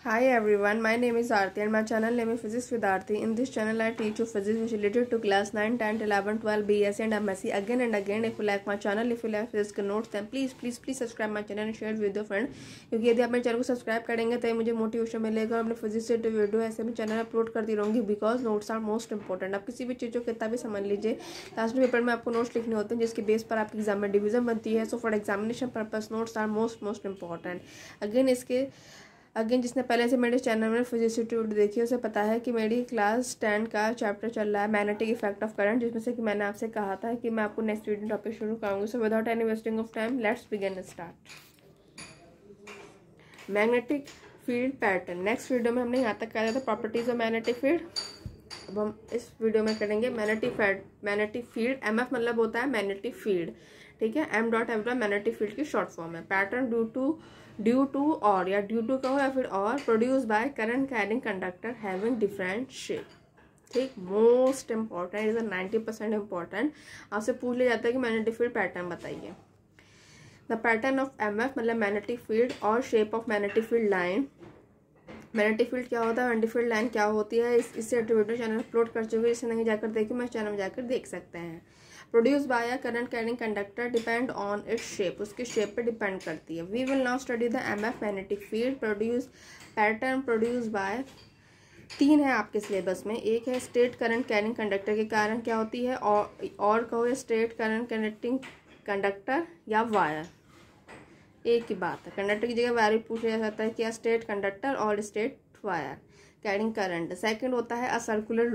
Hi everyone, my name is Aarti and my channel name is Physics with Aarti. In this channel I teach you physics which is related to class 9, 10, 11, 12, BSc and MSc again and again. If you like my channel, if you like physics notes, then please subscribe my channel and share with your friend. क्योंकि यदि आप मेरे channel को subscribe करेंगे तो मुझे motivation मिलेगा और अपने फिजिक्स से वीडियो ऐसे मैं चैनल अपलोड करती रहूँगी because notes are most important. आप किसी भी चीज़ को कितना भी समझ लीजिए, लास्ट पेपर में आपको नोट्स लिखने होते हैं जिसके बेस पर आपकी एग्जाम में डिवीजन बनती है. So for examination purpose notes are most important. Again जिसने पहले से मेरे चैनल में फिजिक्स वीडियो देखी है उसे पता है कि मेरी क्लास 10 का चैप्टर चल रहा है मैग्नेटिक इफेक्ट ऑफ करंट, जिसमें से कि मैंने आपसे कहा था कि मैं आपको नेक्स्ट वीडियो टॉपिक शुरू कराऊंगी. So without any wasting of time let's begin start. Magnetic field pattern. Next video में हमने यहाँ तक कहा था प्रॉपर्टीज ऑफ मैग्नेटिक फील्ड. अब हम इस वीडियो में करेंगे मैग्नेटिक फील्ड. एमएफ मतलब होता है मैग्नेटिक फील्ड, ठीक है. M dot F magnetic field की शॉर्ट फॉर्म है. पैटर्न ड्यू टू और या ड्यू टू कहो या फिर और produce by current carrying conductor having different shape. ठीक, मोस्ट इंपॉर्टेंट इज 90% इंपॉर्टेंट. आपसे पूछ लिया जाता है कि मैग्नेटिक फील्ड पैटर्न बताइए. द पैटर्न ऑफ एमएफ मतलब मैग्नेटिक फील्ड और shape of magnetic field line. Magnetic field क्या होता है, मैग्नेटिक फील्ड लाइन क्या होती है, इससे वीडियो चैनल अपलोड कर चुके. इसे नहीं जाकर देखिए, मैं चैनल में जाकर देख सकते हैं. Produce by a current carrying conductor depend on its shape. उसके शेप पे डिपेंड करती है. We will now study the MF magnetic field pattern produce by. 3 है आपके सिलेबस में. एक है स्ट्रेट करंट कैरिंग कंडक्टर के कारण क्या होती है, और कहो स्ट्रेट करंट कनेक्टिंग कंडक्टर या वायर. एक ही बात है, कंडक्टर की जगह वायर भी पूछा जा सकता है कि स्ट्रेट कंडक्टर और straight wire carrying current. Second होता है अ सर्कुलर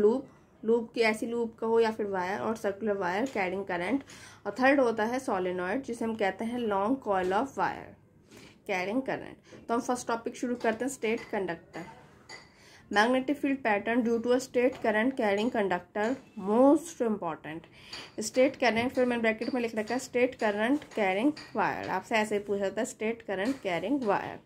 लूप की ऐसी लूप कहो या फिर वायर, और सर्कुलर वायर कैरिंग करंट. और थर्ड होता है सोलेनॉइड जिसे हम कहते हैं long coil of wire carrying current. तो हम फर्स्ट टॉपिक शुरू करते हैं straight conductor. Magnetic field pattern due to a straight current carrying conductor most important. Straight current, फिर मैंने ब्रैकेट में लिख रखा है स्ट्रेट करंट कैरिंग वायर. आपसे ऐसे ही पूछा जाता है straight current carrying wire.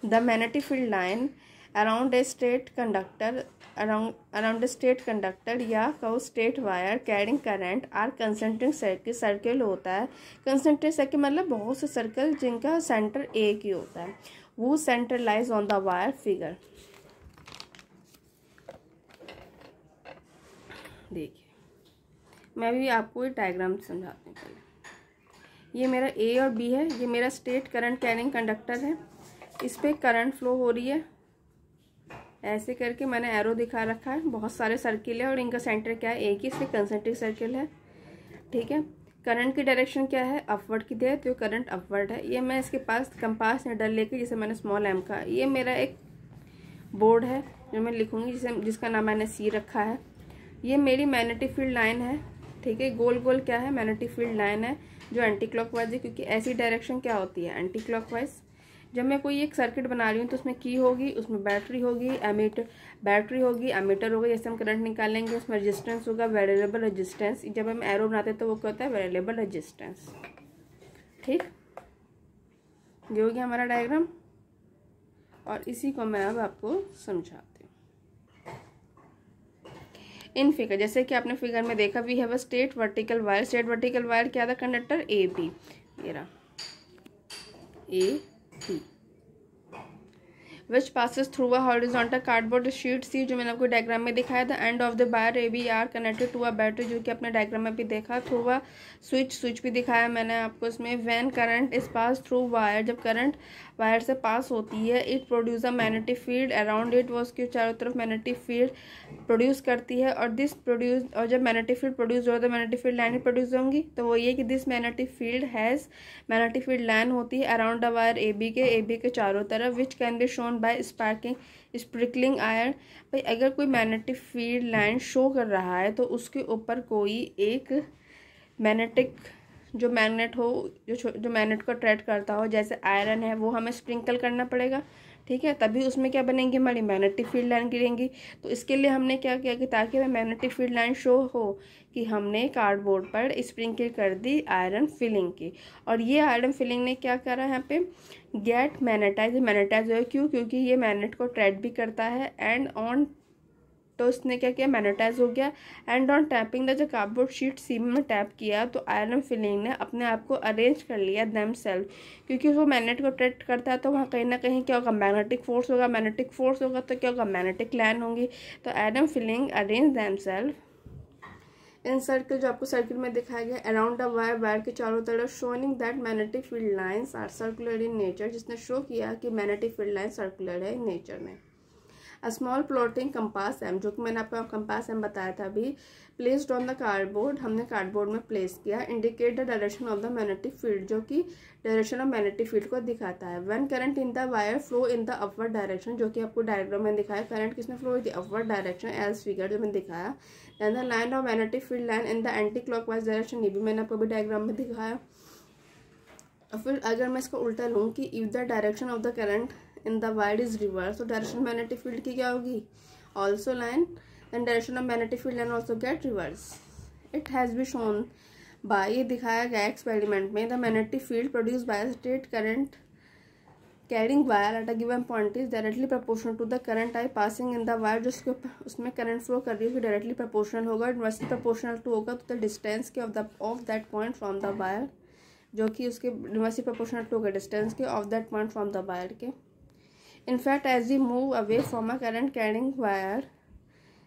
The magnetic field line around a straight conductor around straight conductor या कहो straight wire carrying current are concentric circle. Circle होता है कंसेंट्रिक सर्किल मतलब बहुत से सर्कल जिनका सेंटर एक ही होता है. वो centre lies on the wire figure. देखिए मैं भी आपको ये डायग्राम समझाती हूँ. पहले ये मेरा ए और बी है. ये मेरा स्ट्रेट करंट कैरिंग कंडक्टर है. इस पर करंट फ्लो हो रही है ऐसे करके. मैंने एरो दिखा रखा है. बहुत सारे सर्किल है और इनका सेंटर क्या है, एक ही, इसलिए कंसेंट्रिक सर्किल है. ठीक है. करंट की डायरेक्शन क्या है, अपवर्ड की दे तो करंट अपवर्ड है. ये मैं इसके पास कंपास नीडल लेके, जिसे मैंने स्मॉल एम का, ये मेरा एक बोर्ड है जो मैं लिखूंगी जिसका नाम मैंने सी रखा है. ये मेरी मैग्नेटिक फील्ड लाइन है. ठीक है. गोल गोल क्या है, मैग्नेटिक फील्ड लाइन है जो एंटी क्लॉकवाइज है, क्योंकि ऐसी डायरेक्शन क्या होती है, एंटी क्लॉकवाइज. जब मैं कोई एक सर्किट बना रही हूँ तो उसमें की होगी, उसमें बैटरी होगी, एमीटर होगा. जैसे हम करंट निकालेंगे उसमें रेजिस्टेंस होगा, वेरिएबल रेजिस्टेंस. जब हम एरो बनाते हैं तो वो क्या होता है, वेरिएबल रेजिस्टेंस. ठीक, ये हो गया हमारा डायग्राम और इसी को मैं अब आपको समझाती हूँ इन फिगर. जैसे कि आपने फिगर में देखा भी है वह straight vertical wire. Straight vertical wire क्या था, कंडक्टर ए बी. ये रहा ए which passes through a horizontal cardboard sheet C, जो मैंने आपको डायग्राम में दिखाया था. End of the wire A B are connected to a battery, जो कि अपने डायग्राम में भी देखा. थ्रू अ स्विच भी दिखाया मैंने आपको इसमें. When current is pass through wire, जब करंट वायर से पास होती है, it produce a magnetic field around it. वो उसके चारों तरफ मैग्नेटिक फील्ड प्रोड्यूस करती है. और जब मैग्नेटिक फील्ड प्रोड्यूस हो तो मैग्नेटिक फील्ड लाइन प्रोड्यूस होंगी. तो वो ये कि दिस मैग्नेटिक फील्ड लाइन होती है around the wire A B के चारों तरफ, which can be shown by sparkling iron. भाई अगर कोई मैग्नेटिक फील्ड लाइन शो कर रहा है तो उसके ऊपर कोई एक मैग्नेटिक जो मैग्नेट हो, जो मैग्नेट को अट्रैक्ट करता हो, जैसे आयरन है, वो हमें स्प्रिंकल करना पड़ेगा. ठीक है. तभी उसमें क्या बनेंगी, हमारी मैग्नेटिक फील्ड लाइन गिरेंगी. तो इसके लिए हमने क्या किया कि ताकि हमें मैग्नेटिक फील्ड लाइन शो हो, कि हमने कार्डबोर्ड पर स्प्रिंकल कर दी आयरन फिलिंग की. और ये आयरन फिलिंग ने क्या करा, यहाँ पे गेट मैग्नेटाइज हो. क्यों, क्योंकि ये मैग्नेट को अट्रैक्ट भी करता है. एंड ऑन तो उसने क्या किया, मैग्नेटाइज हो गया। एंड ऑन टैपिंग द जो कार्डबोर्ड शीट सी में टैप किया तो आयरन फिलिंग ने अपने आप को अरेंज कर लिया देम सेल्फ, क्योंकि वो मैग्नेट को अट्रैक्ट करता है तो वहाँ कहीं ना कहीं क्या होगा, मैग्नेटिक फोर्स होगा। मैग्नेटिक फोर्स होगा तो क्या होगा, मैग्नेटिक लाइन होंगी। तो iron filling arrange them self in circle, जो आपको सर्किल में दिखाया गया, अराउंड द वायर, वायर के चारों तरफ, showing that magnetic field lines are circular in nature, जिसने शो किया कि मैग्नेटिक फील्ड लाइन सर्कुलर है नेचर में। A small plotting compass M, जो कि मैंने आपको कंपास एम बताया था अभी, प्लेस्ड ऑन द कार्डबोर्ड, हमने कार्डबोर्ड में प्लेस किया, indicate the direction of the magnetic field, जो कि डायरेक्शन ऑफ मैग्नेटिक फील्ड को दिखाता है। When current in the wire flow in the upward direction, जो कि आपको डायग्राम में दिखाया, करंट किसने flow in the upward direction as figure जो मैंने दिखाया। Then the line of magnetic field line in the anti clockwise direction, ये भी मैंने आपको भी डायग्राम में दिखाया। और फिर अगर मैं इसको उल्टा लूँ कि if the direction of the current in the wire is reverse, तो डायरेक्शन मैग्नेटिक फील्ड की क्या होगी, also line, then direction of magnetic field line also get reverse. It has be shown by, ये दिखाया गया एक्सपेरिमेंट में, the magnetic field produce by straight current carrying wire at a given point is directly proportional to the current I passing in the wire, जो उसमें current flow कर रही होगी directly proportional होगा, इनवर्सली प्रोपोर्शनल टू होगा तो the distance के of that point from the wire, जो कि उसके इनवर्सली प्रोपोर्शनल टू होगा डिस्टेंस के of that point from the wire के। In fact, as we move away from a current carrying wire,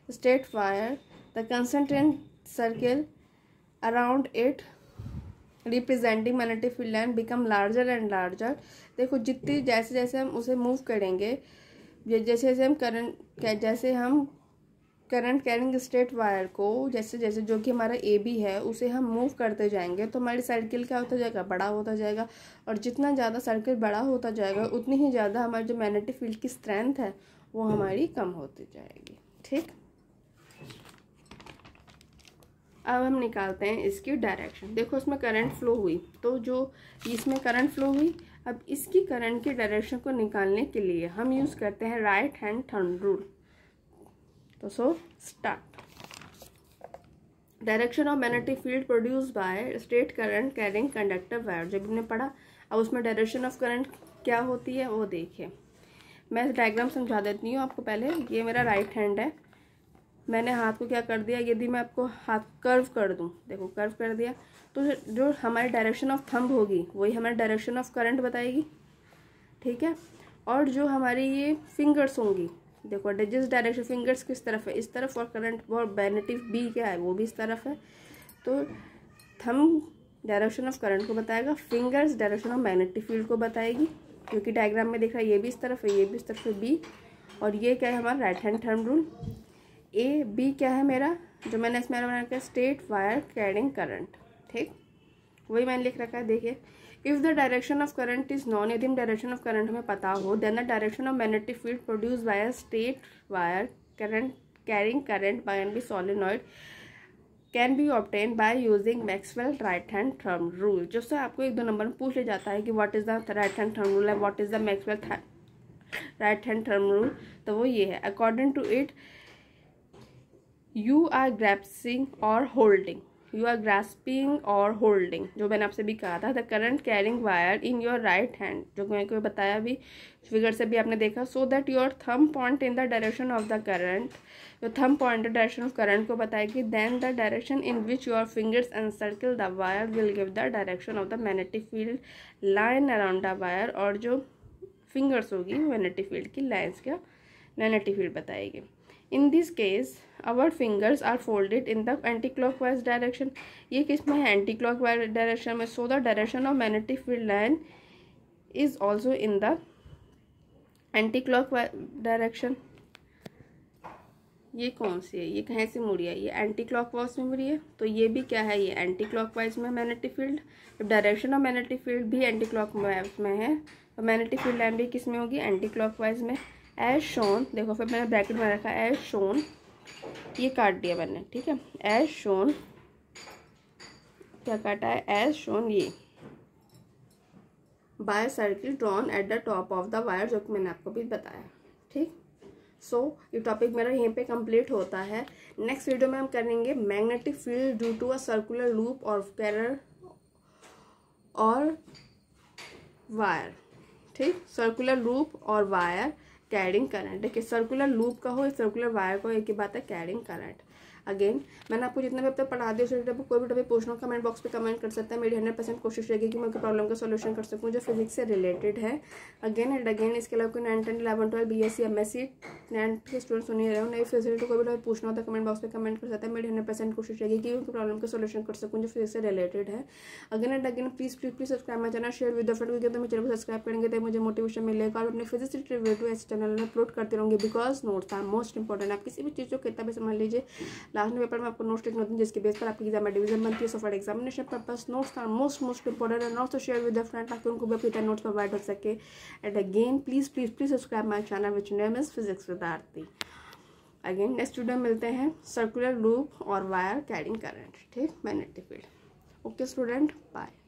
straight wire, the concentric circle around it representing magnetic field line become larger and larger। देखो जितनी जैसे जैसे हम उसे move करेंगे, जैसे जैसे हम करंट कैरिंग स्ट्रेट वायर को जैसे जैसे जो कि हमारा ए बी है उसे हम मूव करते जाएंगे तो हमारी सर्किल क्या होता जाएगा, बड़ा होता जाएगा। और जितना ज़्यादा सर्किल बड़ा होता जाएगा उतनी ही ज़्यादा हमारी जो मैग्नेटिक फील्ड की स्ट्रेंथ है वो हमारी कम होती जाएगी। ठीक, अब हम निकालते हैं इसकी डायरेक्शन। देखो इसमें करंट फ्लो हुई, तो जो इसमें करंट फ्लो हुई, अब इसकी करंट की डायरेक्शन को निकालने के लिए हम यूज़ करते हैं राइट हैंड थंब रूल। तो so start. Direction of magnetic field produce by straight current carrying conductor wire, जब हमने पढ़ा। अब उसमें डायरेक्शन ऑफ करंट क्या होती है वो देखिए। मैं डायग्राम समझा देती हूँ आपको पहले। ये मेरा राइट हैंड है, मैंने हाथ को क्या कर दिया, यदि मैं आपको हाथ कर्व कर दूँ, देखो कर्व कर दिया, तो जो हमारी डायरेक्शन ऑफ थंब होगी वही हमारी डायरेक्शन ऑफ करंट बताएगी। ठीक है, और जो हमारी ये फिंगर्स होंगी, देखो जिस डायरेक्शन फिंगर्स किस तरफ है, इस तरफ, और करंट और मैग्नेटिक बी क्या है वो भी इस तरफ है। तो थंब डायरेक्शन ऑफ करंट को बताएगा, fingers direction of magnetic field को बताएगी, क्योंकि डायग्राम में दिख रहा है ये भी इस तरफ है, ये भी इस तरफ है बी। और ये क्या है हमारा right hand thumb rule. A B क्या है मेरा, जो मैंने इसमें बना रखा है स्ट्रेट वायर कैरिंग करंट। ठीक, वही मैंने लिख रखा है, देखिए। If the direction of current is known, यदि डायरेक्शन ऑफ करंट हमें पता हो, then the direction of magnetic field produce by straight wire current carrying current by an B solenoid can be obtain by using Maxwell right hand thumb rule. जो sir आपको 1-2 number में पूछ ले जाता है कि what is the right hand thumb rule है, what is the Maxwell right hand thumb rule, तो वो ये है। According to it you are grasping और होल्डिंग, यू आर ग्रास्पिंग और होल्डिंग, जो मैंने आपसे भी कहा था, the current carrying wire in your right hand, जो मैंने को बताया भी, फिगर से भी आपने देखा, so that your thumb point in the direction of the current, जो thumb point direction of current को बताएगी, then the direction in which your fingers encircle the wire will give the direction of the magnetic field line around the wire, और जो fingers होगी magnetic field की lines का magnetic field बताएगी। In this case our fingers are folded in the anti-clockwise direction, ये किस में है, anti-clockwise direction में, so the direction of magnetic field line is also in the anti-clockwise direction। ये कौन सी है, ये कहाँ से मुड़ी है, ये एंटी क्लॉकवाइज में मुड़ी है, तो ये भी क्या है, ये एंटी क्लॉकवाइज में मैग्नेटिक फील्ड। जब डायरेक्शन ऑफ मैग्नेटिक फील्ड भी एंटी क्लॉकवाइज में है तो मैग्नेटिक फील्ड लाइन भी किस में होगी, एंटी क्लॉकवाइज में। एज शोन, देखो फिर मैंने ब्रैकेट में रखा एज शोन, ये काट दिया मैंने। ठीक है, एज शोन, क्या काटा है, एज शोन ये by circle drawn at the top of the wire, जो कि मैंने आपको भी बताया। ठीक, सो ये टॉपिक मेरा यहीं पे कंप्लीट होता है। नेक्स्ट वीडियो में हम करेंगे magnetic field due to a circular loop और कैरर और वायर। ठीक, सर्कुलर लूप और वायर कैरिंग करंट। देखिए सर्कुलर लूप का हो, सर्कुलर वायर का हो, एक ही बात है कैरिंग करंट। अगेन मैंने आपको जितना भी अब तक पढ़ा दिया, उससे कोई भी टॉपिक पूछना हो कमेंट बॉक्स पे कमेंट कर सकते हैं। मेरी 100% कोशिश रहेगी कि मैं उनकी प्रॉब्लम का सॉल्यूशन कर सकूँ जो फिजिक्स से रिलेटेड है। अगेन एंड अगेन इसके अलावा कोई 9, 10, 11, 12 BSc MSc 9th के स्टूडेंट सुनिए रहे हो, नई फैसिलिटी कोई भी टॉपिक पूछना हो तो कमेंट बॉक्स पे कमेंट कर सकते हैं। मेरी 100% कोशिश रहेगी कि उनकी प्रॉब्लम का सॉल्यूशन कर सकूँ जो फिजिक्स से रिलेटेड है। Again and again please please please subscribe my channel, share with the friend, क्योंकि तो मेरे चैनल को सब्सक्राइब करेंगे तो मुझे मोटिवेशन मिलेगा और अपने फिजिक्स रिलेटेड वीडियो इस चैनल में अपलोड करते रहूँगी। Because notes are most important. आप किसी भी चीज़ को कितना भी समझ लीजिए, लास्ट में पेपर में आपको नोट्स लिखना होती है जिसके बेस पर आपकी एग्जाम में डिवीजन बनती है। So for examination purpose notes are most important and also share with the friend ताकि उनको भी अपनी नोट्स प्रोवाइड हो सके। And again please please please subscribe my channel which name is physics with Aarti. Again next video में मिलते हैं circular loop और वायर कैरिंग करंट, ठीक, magnetic field. Okay student, bye.